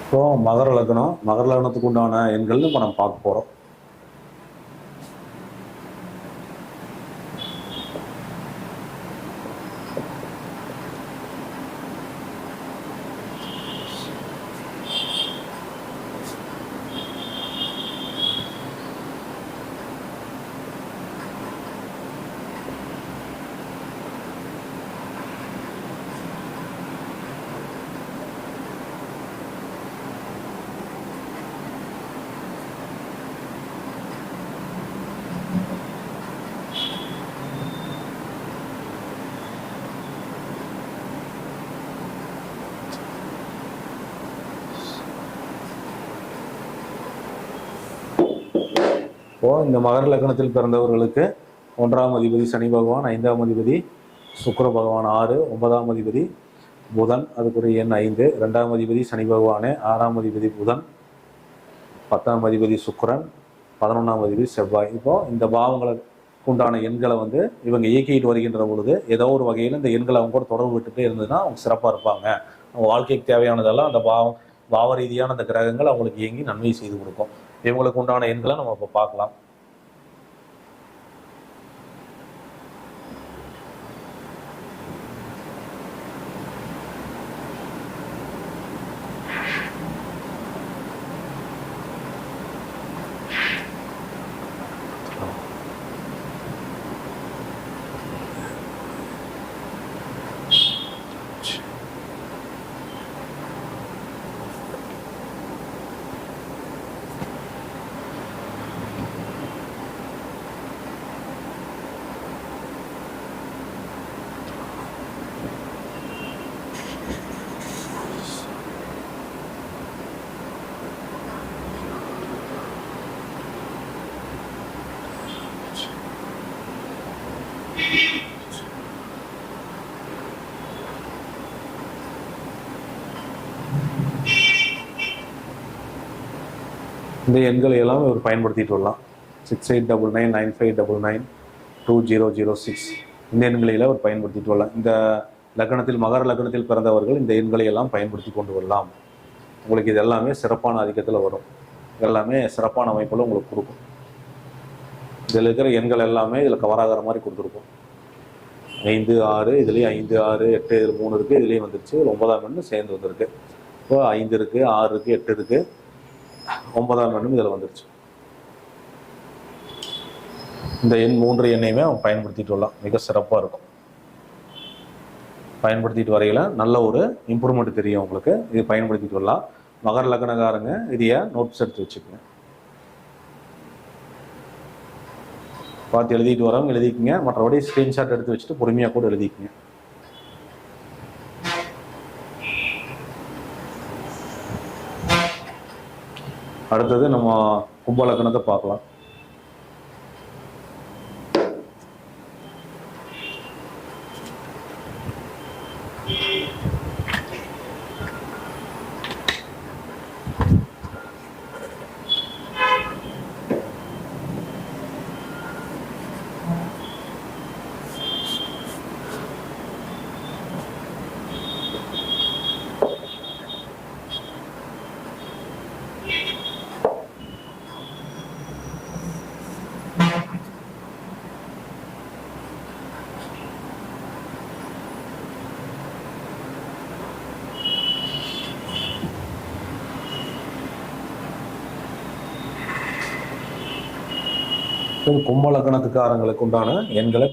இப்போ மகர லக்னம், மகர லக்னத்துக்கு உண்டான எண்கள்னு இப்போ நம்ம பார்க்க போகிறோம். இப்போ இந்த மகர லக்னத்தில் பிறந்தவர்களுக்கு 1ஆம் அதிபதி சனி பகவான், 5ஆம் அதிபதி சுக்கிர பகவான் 6, 9ஆம் அதிபதி புதன், அதுக்குரிய எண் 5, 2ஆம் அதிபதி சனி பகவானே, 6ஆம் அதிபதி புதன், 10ஆம் அதிபதி சுக்கிரன், 11ஆம் அதிபதி செவ்வாய். இப்போ இந்த பாவங்களுக்கு உண்டான எண்களை வந்து இவங்க இயக்கிட்டு வருகின்ற பொழுது ஏதோ ஒரு வகையில் இந்த எண்களை அவங்க கூட தொடர்பு விட்டுட்டே இருந்ததுன்னா அவங்க சிறப்பாக இருப்பாங்க. அவங்க வாழ்க்கைக்கு தேவையானதெல்லாம் அந்த பாவ ரீதியான அந்த கிரகங்கள் அவங்களுக்கு இயங்கி நன்மை செய்து கொடுக்கும். இவங்களுக்கு உண்டான எண்களை நம்ம இப்போ பார்க்கலாம். இந்த எண்களை எல்லாம் இவர் பயன்படுத்திட்டு வரலாம். 689995992006 இந்த எண்களில் அவர் பயன்படுத்திட்டு வரலாம். இந்த லக்னத்தில் மகர லக்னத்தில் பிறந்தவர்கள் இந்த எண்களை எல்லாம் பயன்படுத்தி கொண்டு வரலாம். உங்களுக்கு இது எல்லாமே சிறப்பான ஆதிக்கத்தில் வரும். எல்லாமே சிறப்பான அமைப்பில் உங்களுக்கு கொடுக்கும். இதில் இருக்கிற எண்கள் எல்லாமே இதில் கவராகிற மாதிரி கொடுத்துருக்கும். 5, 6, இதுலேயும் 5, 6, 8, இதில் 3 இருக்குது, இதுலேயும் வந்துருச்சு. 9ஆம் எண்ணு சேர்ந்து வந்திருக்கு. இப்போ 5 இருக்குது, 6 இருக்குது, 8 இருக்குது, 9ஆம் எண்ணும் இதில் வந்துருச்சு. இந்த எண் 3 எண்ணையுமே அவன் பயன்படுத்திட்டு வரலாம். மிக சிறப்பாக இருக்கும். பயன்படுத்திட்டு வரையில் நல்ல ஒரு இம்ப்ரூவ்மெண்ட் தெரியும் உங்களுக்கு. இது பயன்படுத்திட்டு வரலாம். மகர லக்னக்காரங்க இதைய நோட்ஸ் எடுத்து வச்சுக்கோங்க. பார்த்து எழுதிட்டு வரவங்க எழுதிக்குங்க. மற்றபடி ஸ்க்ரீன்ஷாட் எடுத்து வச்சுட்டு பொறுமையாக கூட எழுதிக்குங்க. அடுத்தது நம்ம கும்ப லக்னத்தை பார்க்கலாம். கும்ப லக்னத்துக்காரங்களுக்கு உண்டான எண்களை